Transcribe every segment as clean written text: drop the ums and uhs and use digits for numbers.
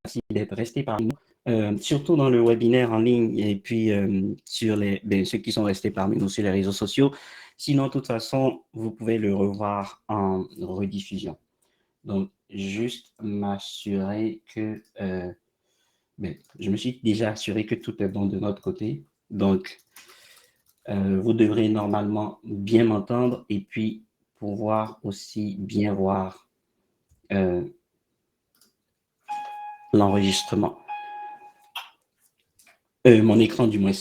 merci d'être resté parmi nous, surtout dans le webinaire en ligne et puis sur ceux qui sont restés parmi nous sur les réseaux sociaux. Sinon, de toute façon, vous pouvez le revoir en rediffusion. Donc, juste m'assurer que... je me suis déjà assuré que tout est bon de notre côté. Donc, vous devrez normalement bien m'entendre et puis pouvoir aussi bien voir l'enregistrement. Mon écran du moins.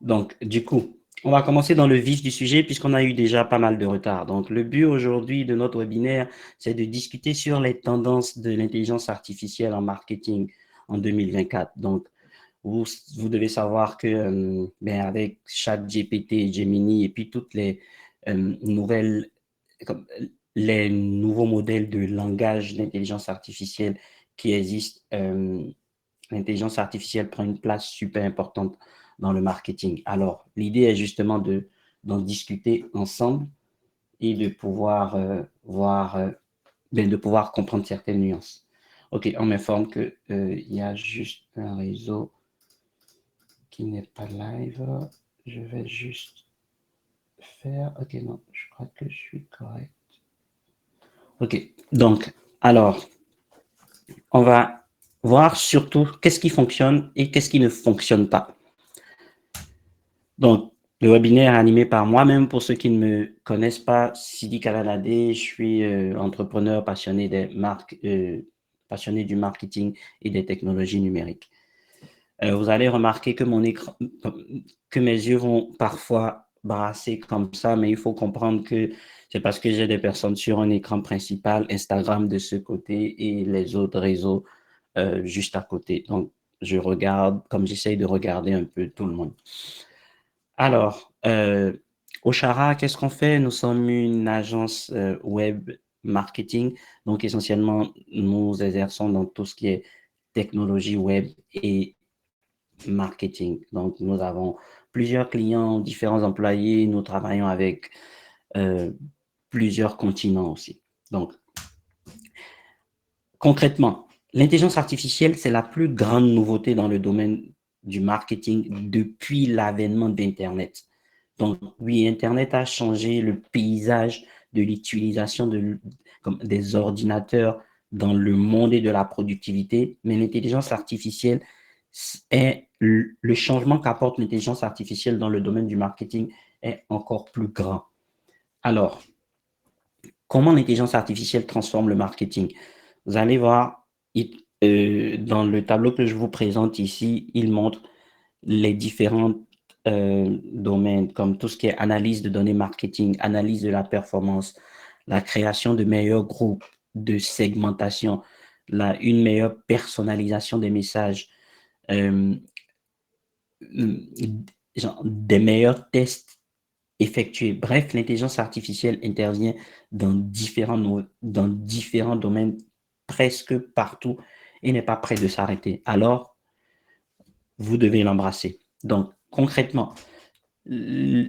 Donc, du coup, on va commencer dans le vif du sujet puisqu'on a eu déjà pas mal de retard. Donc, le but aujourd'hui de notre webinaire, c'est de discuter sur les tendances de l'intelligence artificielle en marketing en 2024. Donc, vous devez savoir que avec ChatGPT, Gemini et puis toutes les nouvelles, comme, les nouveaux modèles de langage d'intelligence artificielle qui existent, l'intelligence artificielle prend une place super importante dans le marketing. Alors, l'idée est justement d'en discuter ensemble et de pouvoir de pouvoir comprendre certaines nuances. OK, on m'informe qu'il y a juste un réseau qui n'est pas live. Je vais juste faire... OK, non, je crois que je suis correct. OK, donc, alors, on va voir surtout qu'est-ce qui fonctionne et qu'est-ce qui ne fonctionne pas. Donc, le webinaire est animé par moi-même. Pour ceux qui ne me connaissent pas, Sidi Kalanade, je suis entrepreneur passionné des marques, passionné du marketing et des technologies numériques. Vous allez remarquer que que mes yeux vont parfois brasser comme ça, mais il faut comprendre que c'est parce que j'ai des personnes sur un écran principal, Instagram de ce côté et les autres réseaux juste à côté. Donc, je regarde, comme j'essaye de regarder un peu tout le monde. Alors, Oshara, qu'est-ce qu'on fait? Nous sommes une agence web marketing. Donc, essentiellement, nous exerçons dans tout ce qui est technologie web et marketing. Donc, nous avons plusieurs clients, différents employés. Nous travaillons avec plusieurs continents aussi. Donc, concrètement, l'intelligence artificielle, c'est la plus grande nouveauté dans le domaine du marketing depuis l'avènement d'Internet. Donc, oui, Internet a changé le paysage de l'utilisation des ordinateurs dans le monde et de la productivité, mais l'intelligence artificielle est le changement qu'apporte l'intelligence artificielle dans le domaine du marketing est encore plus grand. Alors, comment l'intelligence artificielle transforme le marketing? Vous allez voir, dans le tableau que je vous présente ici, il montre les différents domaines, comme tout ce qui est analyse de données marketing, analyse de la performance, la création de meilleurs groupes de segmentation, une meilleure personnalisation des messages, des meilleurs tests effectués. Bref, l'intelligence artificielle intervient dans différents domaines, presque partout, et n'est pas prêt de s'arrêter. Alors, vous devez l'embrasser. Donc, concrètement, les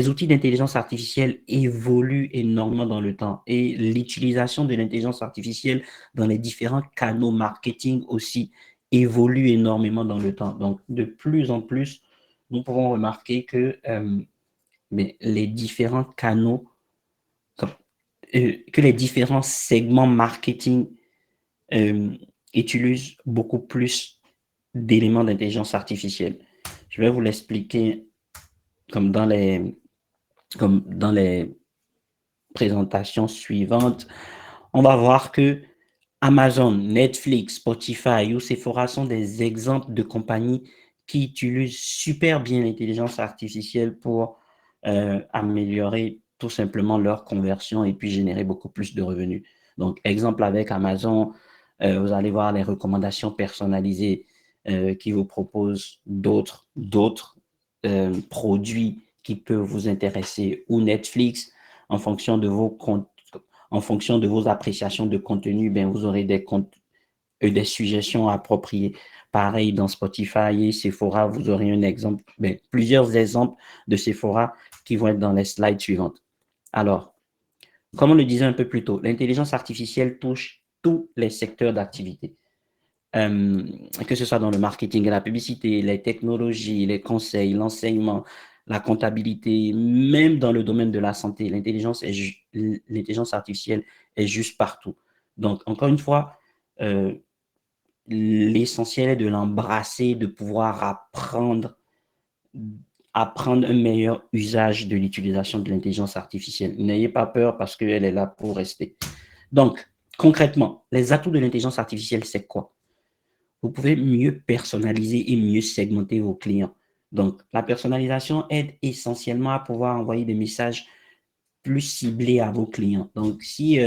outils d'intelligence artificielle évoluent énormément dans le temps et l'utilisation de l'intelligence artificielle dans les différents canaux marketing aussi évolue énormément dans le temps. Donc, de plus en plus, nous pouvons remarquer que les différents canaux, que les différents segments marketing utilisent beaucoup plus d'éléments d'intelligence artificielle. Je vais vous l'expliquer comme dans les présentations suivantes. On va voir que Amazon, Netflix, Spotify ou Sephora sont des exemples de compagnies qui utilisent super bien l'intelligence artificielle pour améliorer tout simplement leur conversion et puis générer beaucoup plus de revenus. Donc, exemple avec Amazon, vous allez voir les recommandations personnalisées qui vous proposent d'autres produits qui peuvent vous intéresser, ou Netflix, en fonction de vos appréciations de contenu, vous aurez des suggestions appropriées. Pareil, dans Spotify et Sephora, vous aurez un exemple, plusieurs exemples de Sephora qui vont être dans les slides suivantes. Alors, comme on le disait un peu plus tôt, l'intelligence artificielle touche tous les secteurs d'activité. Que ce soit dans le marketing et la publicité, les technologies, les conseils, l'enseignement, la comptabilité, même dans le domaine de la santé, l'intelligence artificielle est juste partout. Donc, encore une fois, l'essentiel est de l'embrasser, de pouvoir apprendre un meilleur usage de l'utilisation de l'intelligence artificielle. N'ayez pas peur parce qu'elle est là pour rester. Donc, concrètement, les atouts de l'intelligence artificielle, c'est quoi? Vous pouvez mieux personnaliser et mieux segmenter vos clients. Donc, la personnalisation aide essentiellement à pouvoir envoyer des messages plus ciblés à vos clients. Donc, si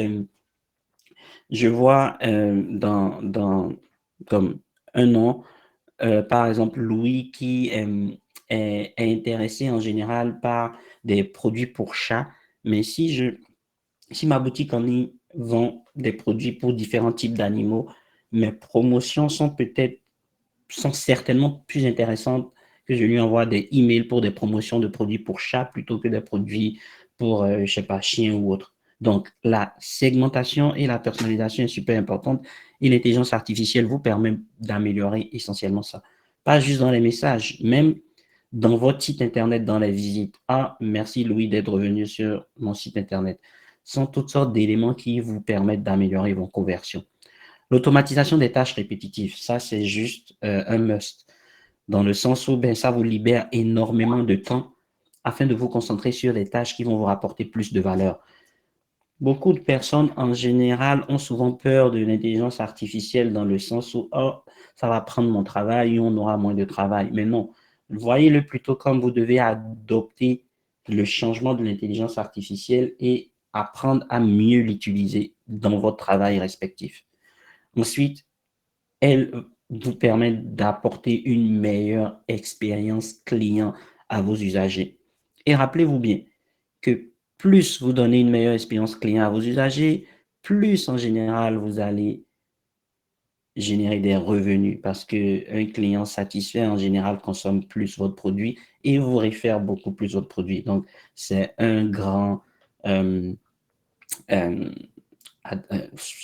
je vois comme un nom, par exemple, Louis qui est intéressé en général par des produits pour chat, mais si ma boutique en ligne vend des produits pour différents types d'animaux, mes promotions sont certainement plus intéressantes que je lui envoie des emails pour des promotions de produits pour chat plutôt que des produits pour, je sais pas, chien ou autre. Donc, la segmentation et la personnalisation est super importante et l'intelligence artificielle vous permet d'améliorer essentiellement ça. Pas juste dans les messages, même dans votre site Internet, dans les visites. Ah, merci Louis d'être revenu sur mon site Internet. Ce sont toutes sortes d'éléments qui vous permettent d'améliorer vos conversions. L'automatisation des tâches répétitives, ça c'est juste un must, dans le sens où ben, ça vous libère énormément de temps afin de vous concentrer sur des tâches qui vont vous rapporter plus de valeur. Beaucoup de personnes en général ont souvent peur de l'intelligence artificielle dans le sens où oh, ça va prendre mon travail et on aura moins de travail. Mais non, voyez-le plutôt comme vous devez adopter le changement de l'intelligence artificielle et apprendre à mieux l'utiliser dans votre travail respectif. Ensuite, elle vous permet d'apporter une meilleure expérience client à vos usagers. Et rappelez-vous bien que plus vous donnez une meilleure expérience client à vos usagers, plus en général vous allez générer des revenus parce qu'un client satisfait en général consomme plus votre produit et vous réfère beaucoup plus votre produit. Donc, c'est un grand, euh, euh,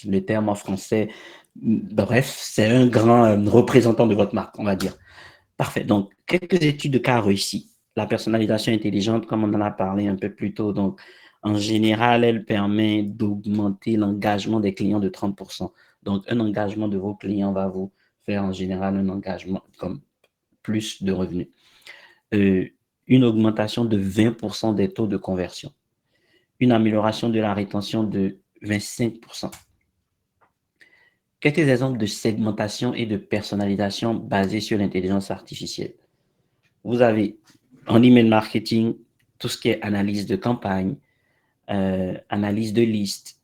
le terme en français, bref, c'est un grand représentant de votre marque, on va dire. Parfait. Donc, quelques études de cas réussies. La personnalisation intelligente, comme on en a parlé un peu plus tôt, donc, en général, elle permet d'augmenter l'engagement des clients de 30%. Donc, un engagement de vos clients va vous faire en général un engagement comme plus de revenus. Euh, une augmentation de 20% des taux de conversion. Une amélioration de la rétention de 25%. Quelques exemples de segmentation et de personnalisation basés sur l'intelligence artificielle. Vous avez en email marketing tout ce qui est analyse de campagne, analyse de liste,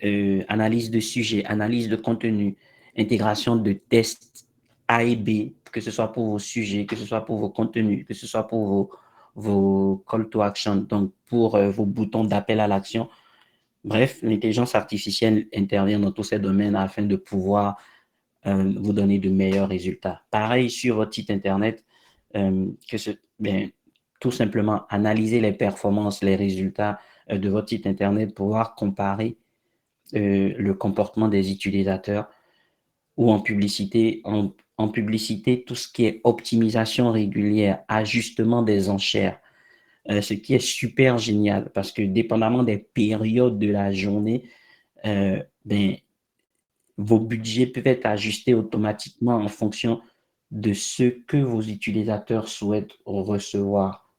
euh, analyse de sujet, analyse de contenu, intégration de tests A et B, que ce soit pour vos sujets, que ce soit pour vos contenus, que ce soit pour vos call to action, donc pour vos boutons d'appel à l'action. Bref, l'intelligence artificielle intervient dans tous ces domaines afin de pouvoir vous donner de meilleurs résultats. Pareil sur votre site Internet, ben, tout simplement analyser les performances, les résultats de votre site Internet, pouvoir comparer le comportement des utilisateurs ou en publicité, tout ce qui est optimisation régulière, ajustement des enchères, ce qui est super génial parce que dépendamment des périodes de la journée, ben, vos budgets peuvent être ajustés automatiquement en fonction de ce que vos utilisateurs souhaitent recevoir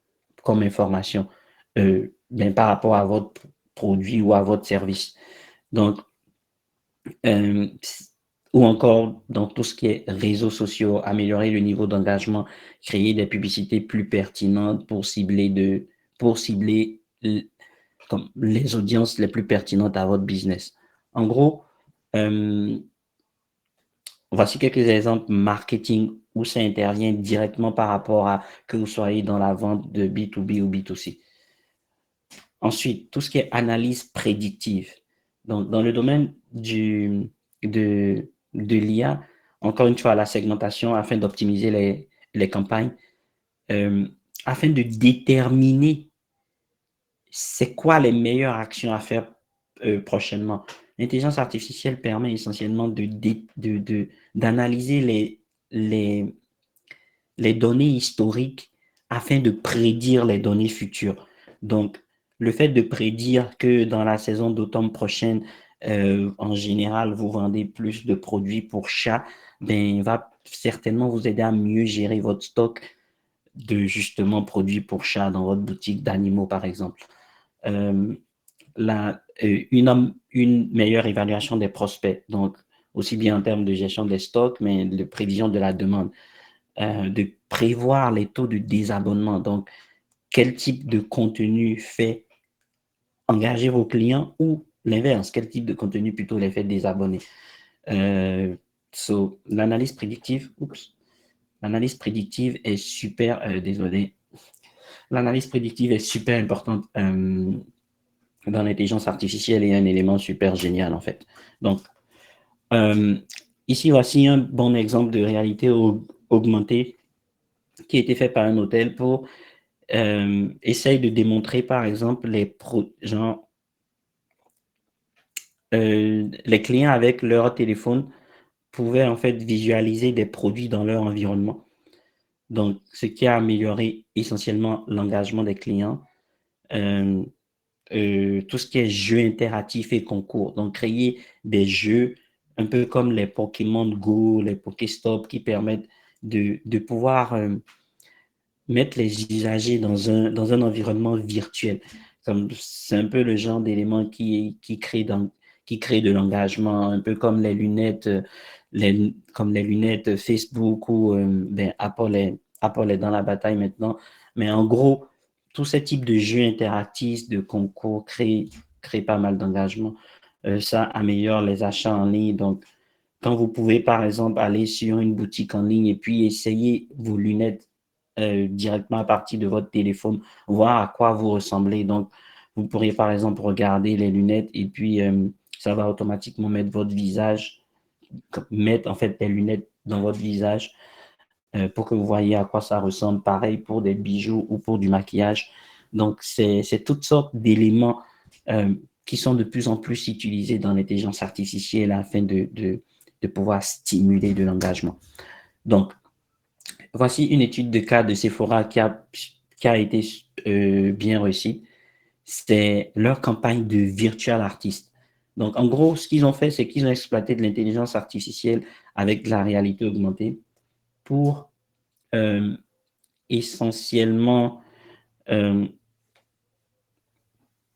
comme information ben, par rapport à votre produit ou à votre service. Donc, euh, ou encore dans tout ce qui est réseaux sociaux, améliorer le niveau d'engagement, créer des publicités plus pertinentes pour cibler comme les audiences les plus pertinentes à votre business. En gros, voici quelques exemples marketing où ça intervient directement par rapport à que vous soyez dans la vente de B2B ou B2C. Ensuite, tout ce qui est analyse prédictive. Donc, dans le domaine de l'IA, encore une fois, la segmentation afin d'optimiser les campagnes, afin de déterminer c'est quoi les meilleures actions à faire prochainement. L'intelligence artificielle permet essentiellement d'analyser les, les données historiques afin de prédire les données futures. Donc, le fait de prédire que dans la saison d'automne prochaine, en général, vous vendez plus de produits pour chats, ben, va certainement vous aider à mieux gérer votre stock de justement produits pour chats dans votre boutique d'animaux, par exemple. Euh, une meilleure évaluation des prospects, donc aussi bien en termes de gestion des stocks, mais de prévision de la demande, de prévoir les taux de désabonnement. Donc, quel type de contenu fait engager vos clients ou l'inverse, quel type de contenu plutôt les fait désabonner. L'analyse prédictive, l'analyse prédictive est super, désolé, l'analyse prédictive est super importante dans l'intelligence artificielle et un élément super génial en fait. Donc, euh, ici, voici un bon exemple de réalité augmentée qui a été fait par un hôtel pour essaye de démontrer, par exemple, les clients avec leur téléphone pouvaient en fait visualiser des produits dans leur environnement. Donc, ce qui a amélioré essentiellement l'engagement des clients, euh, tout ce qui est jeux interactifs et concours. Donc, créer des jeux un peu comme les Pokémon Go, les Pokéstop qui permettent de pouvoir mettre les usagers dans un environnement virtuel. C'est un peu le genre d'élément qui crée de l'engagement, un peu comme les lunettes, comme les lunettes Facebook ou ben, Apple est dans la bataille maintenant. Mais en gros, tous ces types de jeux interactifs, de concours créent pas mal d'engagement. Ça améliore les achats en ligne. Donc, quand vous pouvez, par exemple, aller sur une boutique en ligne et puis essayer vos lunettes directement à partir de votre téléphone, voir à quoi vous ressemblez. Donc, vous pourriez, par exemple, regarder les lunettes et puis ça va automatiquement mettre votre visage, mettre en fait des lunettes dans votre visage pour que vous voyez à quoi ça ressemble. Pareil pour des bijoux ou pour du maquillage. Donc, c'est toutes sortes d'éléments qui sont de plus en plus utilisés dans l'intelligence artificielle afin de pouvoir stimuler de l'engagement. Donc, voici une étude de cas de Sephora qui a été bien réussie. C'est leur campagne de virtual artist. Donc, en gros, ce qu'ils ont fait, c'est qu'ils ont exploité de l'intelligence artificielle avec de la réalité augmentée pour euh, essentiellement euh,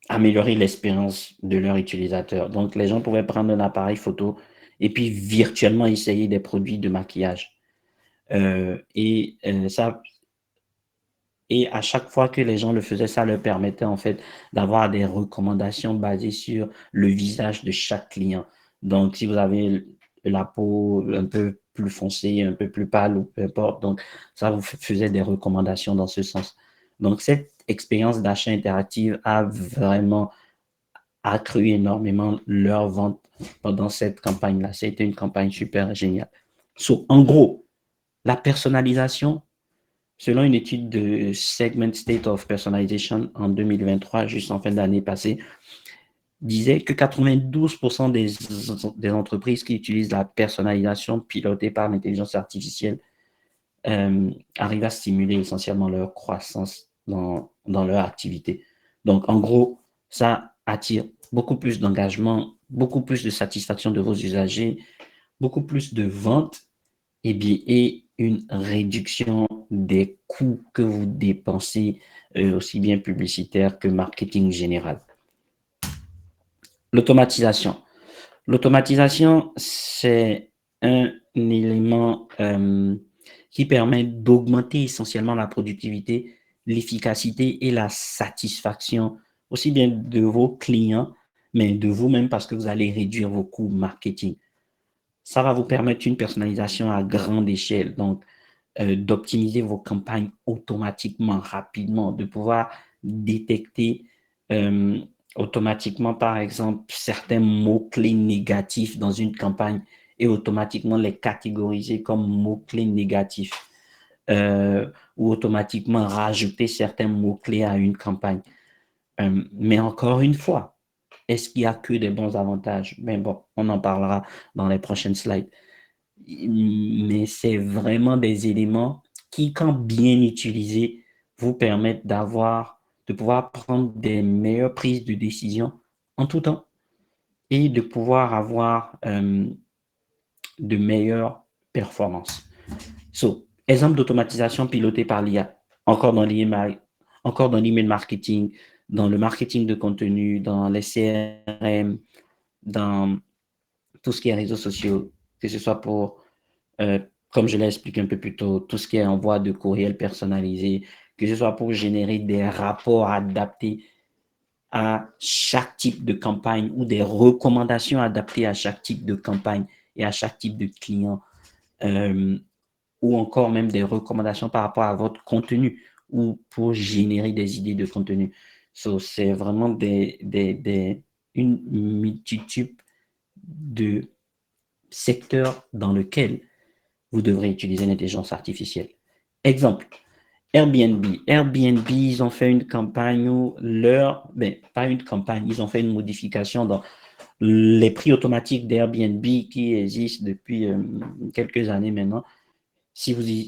améliorer l'expérience de leur utilisateur. Donc, les gens pouvaient prendre un appareil photo et puis virtuellement essayer des produits de maquillage. Ça, et à chaque fois que les gens le faisaient, ça leur permettait en fait d'avoir des recommandations basées sur le visage de chaque client. Donc, si vous avez la peau un peu plus foncée, un peu plus pâle ou peu importe, donc ça vous faisait des recommandations dans ce sens. Donc, cette expérience d'achat interactive a vraiment accru énormément leur vente pendant cette campagne-là. C'était une campagne super géniale. En gros, la personnalisation, selon une étude de Segment State of Personalization en 2023, juste en fin d'année passée, disait que 92% des entreprises qui utilisent la personnalisation pilotée par l'intelligence artificielle arrivent à stimuler essentiellement leur croissance dans leur activité. Donc, en gros, ça attire beaucoup plus d'engagement, beaucoup plus de satisfaction de vos usagers, beaucoup plus de ventes et une réduction des coûts que vous dépensez, aussi bien publicitaire que marketing général. L'automatisation. L'automatisation, c'est un élément qui permet d'augmenter essentiellement la productivité, l'efficacité et la satisfaction, aussi bien de vos clients, mais de vous-même parce que vous allez réduire vos coûts marketing. Ça va vous permettre une personnalisation à grande échelle, donc d'optimiser vos campagnes automatiquement, rapidement, de pouvoir détecter euh, automatiquement, par exemple, certains mots-clés négatifs dans une campagne et automatiquement les catégoriser comme mots-clés négatifs ou automatiquement rajouter certains mots-clés à une campagne. Mais encore une fois, est-ce qu'il y a que des bons avantages? Mais bon, on en parlera dans les prochaines slides. Mais c'est vraiment des éléments qui, quand bien utilisés, vous permettent de pouvoir prendre des meilleures prises de décision en tout temps et de pouvoir avoir de meilleures performances. So, exemple d'automatisation pilotée par l'IA, encore dans l'email, encore dans l'email marketing, dans le marketing de contenu, dans les CRM, dans tout ce qui est réseaux sociaux, que ce soit pour, euh, comme je l'ai expliqué un peu plus tôt, tout ce qui est envoi de courriel personnalisé, que ce soit pour générer des rapports adaptés à chaque type de campagne ou des recommandations adaptées à chaque type de campagne et à chaque type de client. Euh, ou encore même des recommandations par rapport à votre contenu ou pour générer des idées de contenu. So, c'est vraiment une multitude de secteurs dans lesquels vous devrez utiliser l'intelligence artificielle. Exemple, Airbnb. Airbnb, ils ont fait une campagne où pas une campagne, ils ont fait une modification dans les prix automatiques d'Airbnb qui existent depuis quelques années maintenant.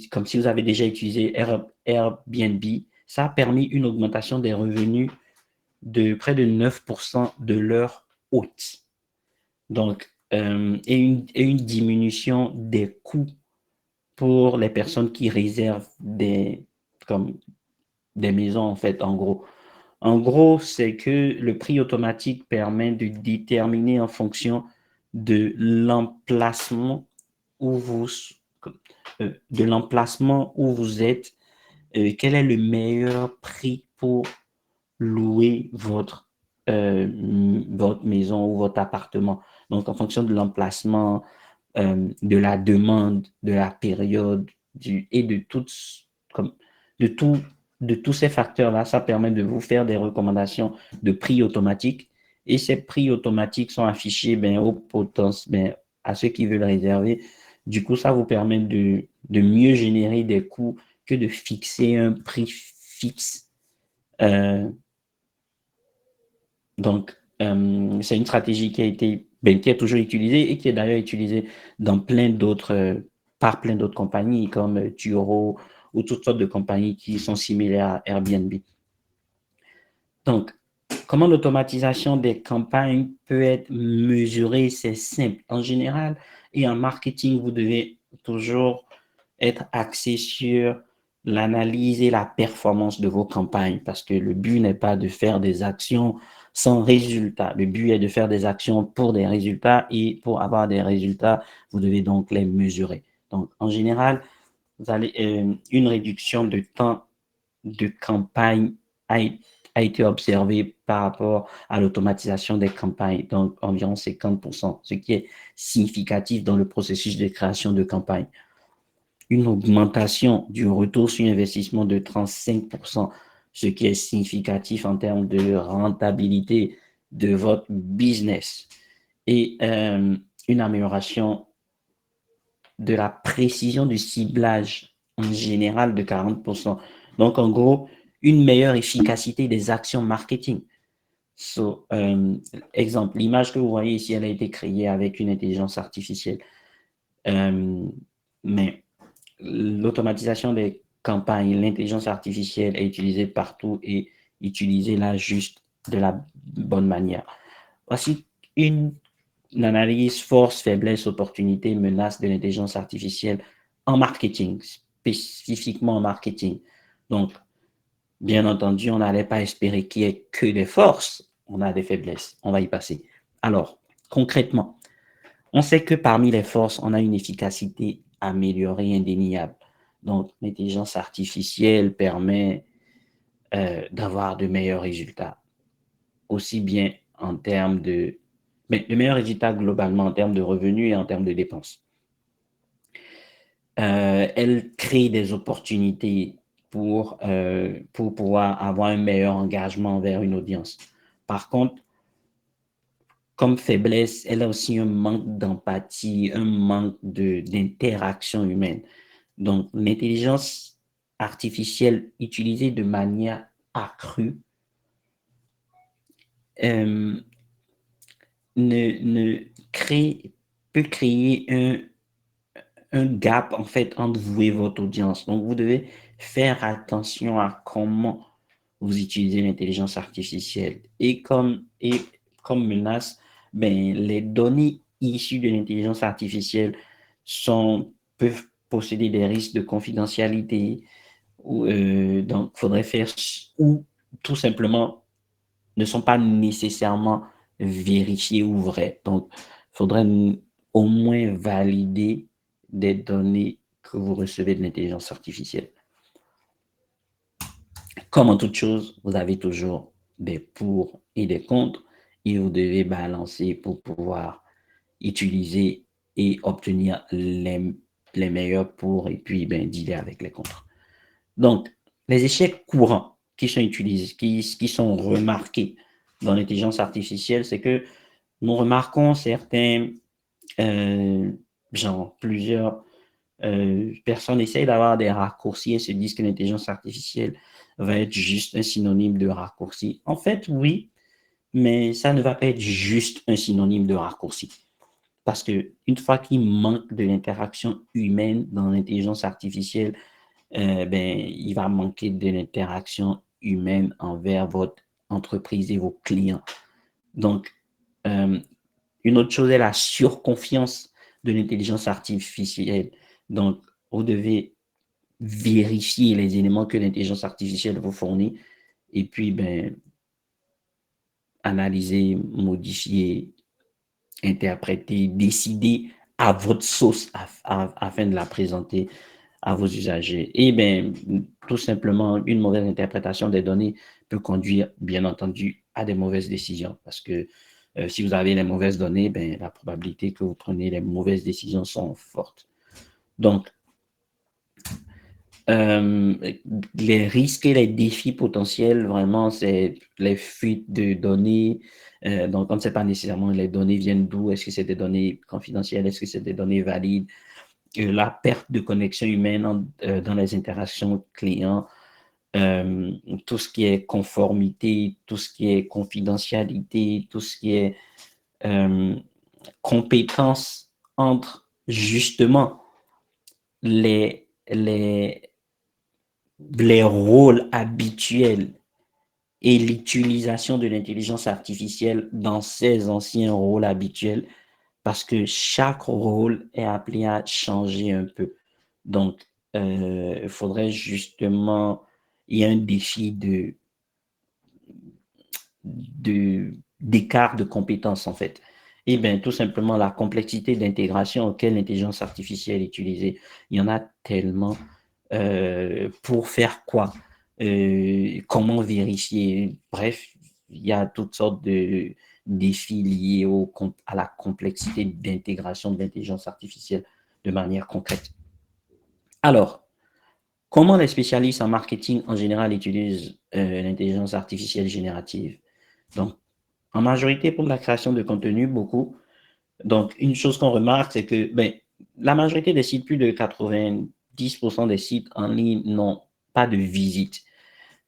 Comme si vous avez déjà utilisé Airbnb, ça a permis une augmentation des revenus de près de 9% de leur hôte. Donc, et une diminution des coûts pour les personnes qui réservent comme des maisons, en fait, en gros. En gros, c'est que le prix automatique permet de déterminer en fonction de l'emplacement où vous, êtes, quel est le meilleur prix pour louer votre maison ou votre appartement. Donc, en fonction de l'emplacement, de la demande, de la période et comme, de, tout, de tous ces facteurs-là, ça permet de vous faire des recommandations de prix automatiques. Et ces prix automatiques sont affichés à ceux qui veulent réserver. Du coup, ça vous permet de mieux générer des coûts que de fixer un prix fixe. C'est une stratégie qui est toujours utilisée et qui est d'ailleurs utilisée dans par plein d'autres compagnies comme Turo ou toutes sortes de compagnies qui sont similaires à Airbnb. Donc, comment l'automatisation des campagnes peut être mesurée? C'est simple. En général, et en marketing, vous devez toujours être axé sur l'analyse et la performance de vos campagnes parce que le but n'est pas de faire des actions sans résultat. Le but est de faire des actions pour des résultats et pour avoir des résultats, vous devez donc les mesurer. Donc, en général, vous allez une réduction de temps de campagne a, a été observée par rapport à l'automatisation des campagnes, donc environ 50%, ce qui est significatif dans le processus de création de campagne. Une augmentation du retour sur investissement de 35%, ce qui est significatif en termes de rentabilité de votre business. Et une amélioration de la précision du ciblage en général de 40%. Donc, en gros, une meilleure efficacité des actions marketing. Exemple, l'image que vous voyez ici, elle a été créée avec une intelligence artificielle. Mais l'automatisation des campagnes, l'intelligence artificielle est utilisée partout et utilisée là juste de la bonne manière. Voici une analyse force, faiblesse, opportunité, menace de l'intelligence artificielle en marketing, spécifiquement en marketing. Donc, bien entendu, on n'allait pas espérer qu'il y ait que des forces. On a des faiblesses. On va y passer. Alors, concrètement, on sait que parmi les forces, on a une efficacité améliorée indéniable. Donc, l'intelligence artificielle permet d'avoir de meilleurs résultats, aussi bien en termes de meilleurs résultats globalement en termes de revenus et en termes de dépenses. Elle crée des opportunités pour pouvoir avoir un meilleur engagement vers une audience. Par contre, comme faiblesse, elle a aussi un manque d'empathie, un manque d'interaction humaine. Donc, l'intelligence artificielle utilisée de manière accrue peut créer un gap, en fait, entre vous et votre audience. Donc, vous devez faire attention à comment vous utilisez l'intelligence artificielle. Et comme menace, ben, les données issues de l'intelligence artificielle peuvent posséder des risques de confidentialité, donc faudrait faire, ou tout simplement ne sont pas nécessairement vérifiées ou vraies. Donc, il faudrait au moins valider des données que vous recevez de l'intelligence artificielle. Comme en toute chose, vous avez toujours des pour et des contre et vous devez balancer pour pouvoir utiliser et obtenir les meilleurs pour et puis ben, dealer avec les contre. Donc, les échecs courants qui sont utilisés, qui sont remarqués dans l'intelligence artificielle, c'est que nous remarquons certains, plusieurs personnes essayent d'avoir des raccourcis et se disent que l'intelligence artificielle va être juste un synonyme de raccourci. En fait, oui, mais ça ne va pas être juste un synonyme de raccourci. Parce que une fois qu'il manque de l'interaction humaine dans l'intelligence artificielle, ben, il va manquer de l'interaction humaine envers votre entreprise et vos clients. Donc, une autre chose est la surconfiance de l'intelligence artificielle. Donc, vous devez vérifier les éléments que l'intelligence artificielle vous fournit et puis, ben, analyser, modifier, interpréter, décider à votre sauce afin de la présenter à vos usagers. Et bien, tout simplement, une mauvaise interprétation des données peut conduire, bien entendu, à des mauvaises décisions. Parce que si vous avez les mauvaises données, ben, la probabilité que vous preniez les mauvaises décisions sont fortes. Donc, les risques et les défis potentiels, vraiment, c'est les fuites de données. Donc, on ne sait pas nécessairement les données viennent d'où. Est-ce que c'est des données confidentielles? Est-ce que c'est des données valides? La perte de connexion humaine dans les interactions clients, tout ce qui est conformité, tout ce qui est confidentialité, tout ce qui est compétence entre justement les, les, les rôles habituels et l'utilisation de l'intelligence artificielle dans ces anciens rôles habituels, parce que chaque rôle est appelé à changer un peu. Donc, il faudrait justement, il y a un défi d'écart de compétences en fait. Et bien, tout simplement, la complexité d'intégration auquel l'intelligence artificielle est utilisée, il y en a tellement. Pour faire quoi? Comment vérifier? Bref, il y a toutes sortes de défis liés à la complexité d'intégration de l'intelligence artificielle de manière concrète. Alors, comment les spécialistes en marketing en général utilisent l'intelligence artificielle générative? Donc, en majorité pour la création de contenu, beaucoup. Donc, une chose qu'on remarque, c'est que ben, la majorité des sites, plus de 90% des sites en ligne n'ont pas de visite.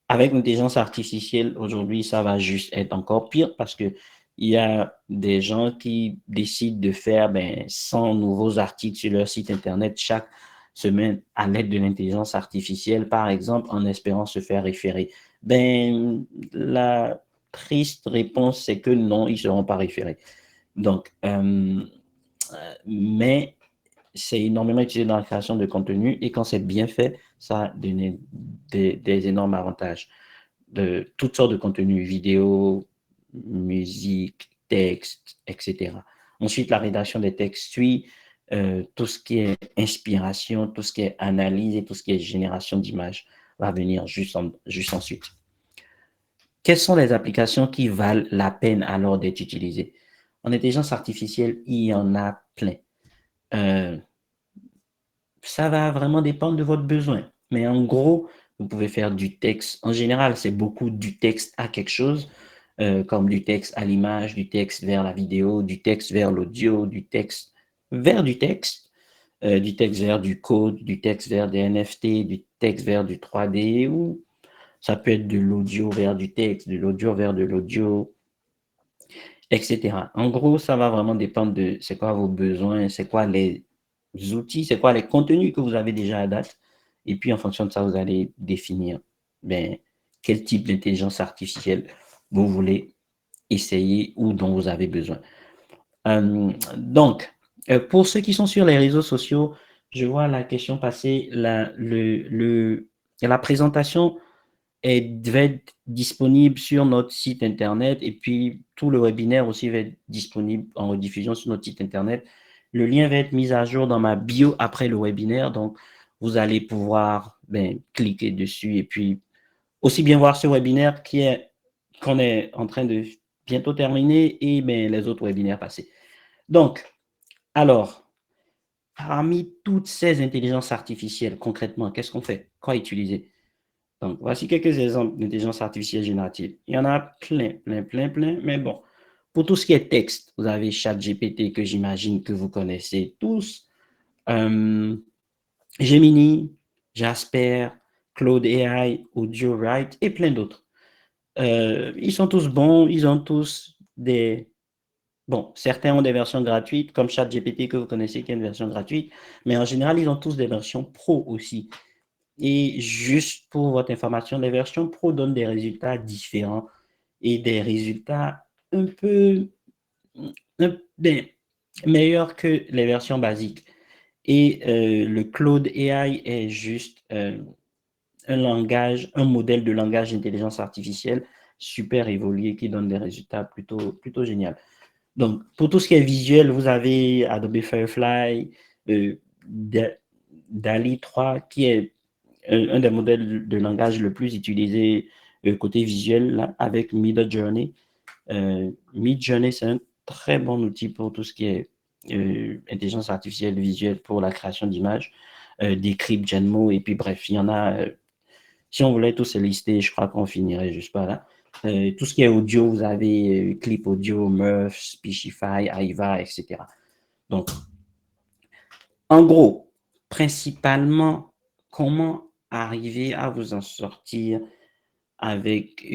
Avec l'intelligence artificielle, aujourd'hui, ça va juste être encore pire parce que il y a des gens qui décident de faire 100 nouveaux articles sur leur site Internet chaque semaine à l'aide de l'intelligence artificielle, par exemple, en espérant se faire référer. Ben, la triste réponse, c'est que non, ils ne seront pas référés. Donc, mais c'est énormément utilisé dans la création de contenu et quand c'est bien fait, ça a donné des énormes avantages de toutes sortes de contenus, vidéo, musique, texte, etc. Ensuite, la rédaction des textes suit, tout ce qui est inspiration, tout ce qui est analyse et tout ce qui est génération d'images va venir juste ensuite. Quelles sont les applications qui valent la peine alors d'être utilisées? En intelligence artificielle, il y en a plein. Euh, Ça va vraiment dépendre de votre besoin. Mais en gros, vous pouvez faire du texte. En général, c'est beaucoup du texte à quelque chose, comme du texte à l'image, du texte vers la vidéo, du texte vers l'audio, du texte vers du texte vers du code, du texte vers des NFT, du texte vers du 3D, ou ça peut être de l'audio vers du texte, de l'audio vers de l'audio. etc. En gros, ça va vraiment dépendre de c'est quoi vos besoins, c'est quoi les outils, c'est quoi les contenus que vous avez déjà à date. Et puis, en fonction de ça, vous allez définir ben, quel type d'intelligence artificielle vous voulez essayer ou dont vous avez besoin. Donc, pour ceux qui sont sur les réseaux sociaux, je vois la question passer, la présentation va être disponible sur notre site internet et puis tout le webinaire aussi va être disponible en rediffusion sur notre site internet. Le lien va être mis à jour dans ma bio après le webinaire, donc vous allez pouvoir cliquer dessus et puis aussi bien voir ce webinaire qu'on est en train de bientôt terminer et les autres webinaires passés. Donc, alors, parmi toutes ces intelligences artificielles, concrètement, qu'est-ce qu'on fait? Quoi utiliser? Donc, voici quelques exemples d'intelligence artificielle générative. Il y en a plein, plein, plein, plein, mais bon. Pour tout ce qui est texte, vous avez ChatGPT que j'imagine que vous connaissez tous, Gemini, Jasper, Claude AI, AudioWrite et plein d'autres. Ils sont tous bons, ils ont tous des... Bon, certains ont des versions gratuites, comme ChatGPT que vous connaissez, qui est une version gratuite, mais en général, ils ont tous des versions pro aussi. Et juste pour votre information, les versions pro donnent des résultats différents et des résultats un peu meilleurs que les versions basiques. Et le Claude AI est juste un modèle de langage d'intelligence artificielle super évolué qui donne des résultats plutôt géniaux. Donc, pour tout ce qui est visuel, vous avez Adobe Firefly, DALI 3, qui est un des modèles de langage le plus utilisé côté visuel, là, avec Midjourney. Midjourney, c'est un très bon outil pour tout ce qui est intelligence artificielle visuelle pour la création d'images, Decrypt, Genmo, et puis bref, il y en a. Si on voulait tous les lister, je crois qu'on finirait juste pas là. Tout ce qui est audio, vous avez Clip Audio, Murph, Speechify, Aiva, etc. Donc, en gros, principalement, comment arriver à vous en sortir avec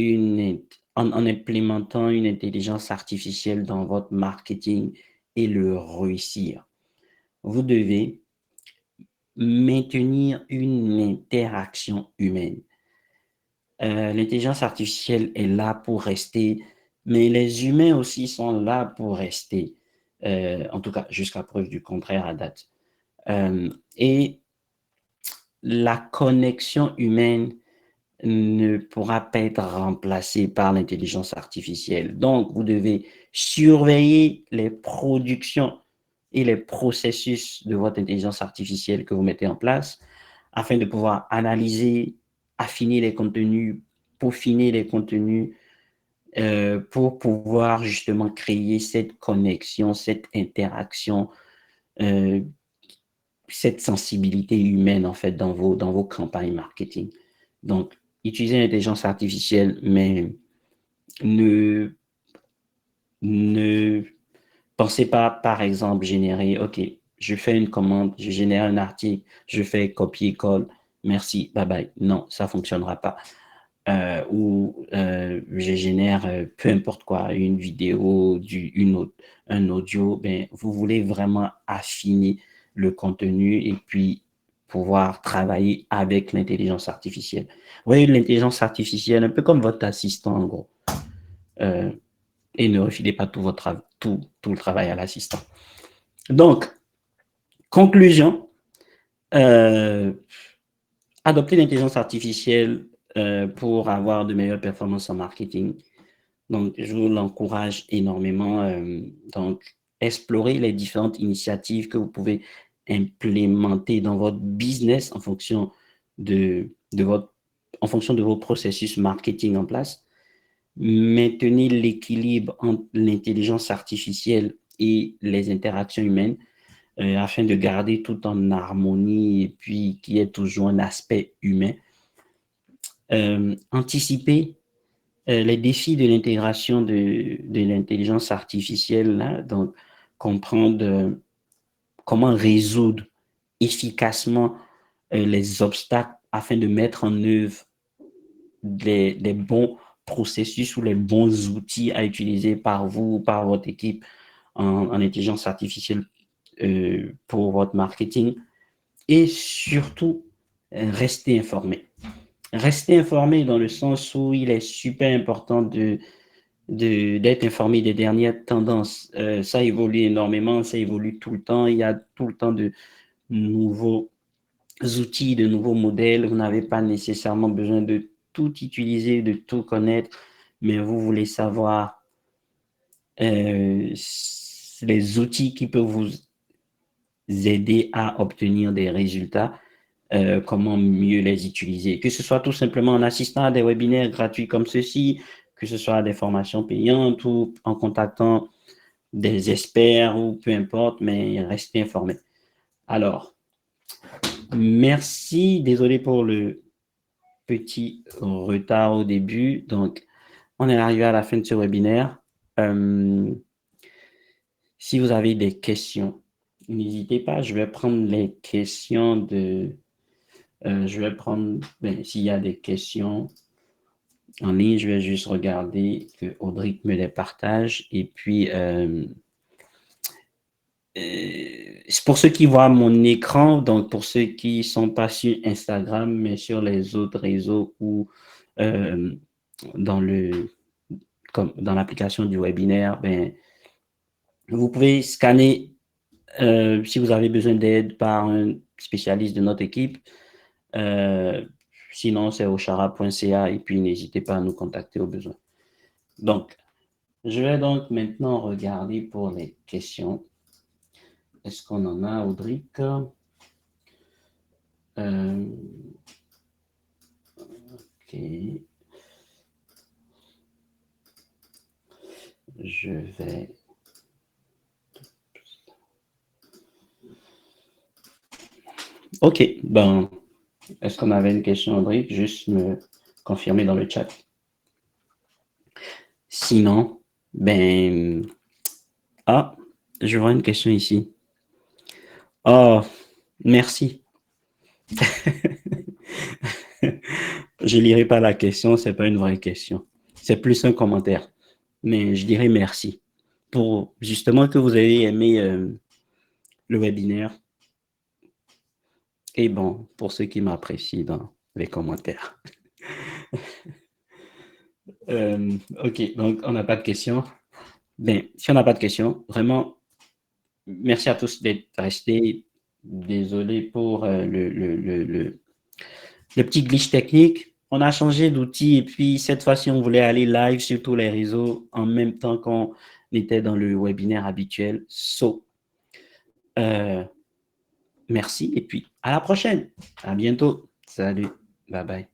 en implémentant une intelligence artificielle dans votre marketing et le réussir. Vous devez maintenir une interaction humaine. L'intelligence artificielle est là pour rester, mais les humains aussi sont là pour rester, en tout cas jusqu'à preuve du contraire à date. Et la connexion humaine ne pourra pas être remplacée par l'intelligence artificielle. Donc, vous devez surveiller les productions et les processus de votre intelligence artificielle que vous mettez en place afin de pouvoir analyser, affiner les contenus, peaufiner les contenus pour pouvoir justement créer cette connexion, cette interaction, euh, cette sensibilité humaine en fait dans vos campagnes marketing. Donc, utilisez l'intelligence artificielle, mais ne, ne pensez pas, par exemple, générer, OK, je fais une commande, je génère un article, je fais copier-colle, merci, bye bye. Non, ça ne fonctionnera pas. Ou je génère peu importe quoi, une vidéo, un audio, vous voulez vraiment affiner le contenu et puis pouvoir travailler avec l'intelligence artificielle. Vous voyez, l'intelligence artificielle, un peu comme votre assistant en gros. Euh, et ne refilez pas tout le travail à l'assistant. Donc, conclusion, euh, adopter l'intelligence artificielle pour avoir de meilleures performances en marketing. Donc, je vous l'encourage énormément. Donc, explorer les différentes initiatives que vous pouvez implémenter dans votre business en fonction de vos processus marketing en place. Maintenir l'équilibre entre l'intelligence artificielle et les interactions humaines afin de garder tout en harmonie et puis qu'il y ait toujours un aspect humain. Anticiper les défis de l'intégration de l'intelligence artificielle, là, donc comprendre comment résoudre efficacement les obstacles afin de mettre en œuvre des bons processus ou les bons outils à utiliser par vous, par votre équipe en intelligence artificielle pour votre marketing. Et surtout, restez informé. Restez informé dans le sens où il est super important d'être informé des dernières tendances. Ça évolue énormément, ça évolue tout le temps. Il y a tout le temps de nouveaux outils, de nouveaux modèles. Vous n'avez pas nécessairement besoin de tout utiliser, de tout connaître, mais vous voulez savoir les outils qui peuvent vous aider à obtenir des résultats, comment mieux les utiliser. Que ce soit tout simplement en assistant à des webinaires gratuits comme ceci, que ce soit des formations payantes ou en contactant des experts ou peu importe, mais restez informé. Alors, merci, désolé pour le petit retard au début. Donc, on est arrivé à la fin de ce webinaire. Si vous avez des questions, n'hésitez pas, je vais prendre les questions de... je vais prendre, s'il y a des questions en ligne, je vais juste regarder que Audric me les partage. Et puis, c'est pour ceux qui voient mon écran, donc pour ceux qui ne sont pas sur Instagram, mais sur les autres réseaux ou euh, dans dans l'application du webinaire, vous pouvez scanner si vous avez besoin d'aide par un spécialiste de notre équipe. Sinon, c'est ochara.ca et puis n'hésitez pas à nous contacter au besoin. Donc, je vais donc maintenant regarder pour les questions. Est-ce qu'on en a, Audric? Ok. Je vais... Ok, ben, est-ce qu'on avait une question, Audric? Juste me confirmer dans le chat. Sinon, ah, je vois une question ici. Oh, merci. Je lirai pas la question, c'est pas une vraie question. C'est plus un commentaire. Mais je dirais merci pour justement que vous ayez aimé le webinaire. Et bon, pour ceux qui m'apprécient dans les commentaires. Ok, donc on n'a pas de questions. Si on n'a pas de questions, vraiment, merci à tous d'être restés. Désolé pour le petit glitch technique. On a changé d'outil et puis cette fois-ci, on voulait aller live sur tous les réseaux en même temps qu'on était dans le webinaire habituel. Merci et puis à la prochaine. À bientôt. Salut. Bye bye.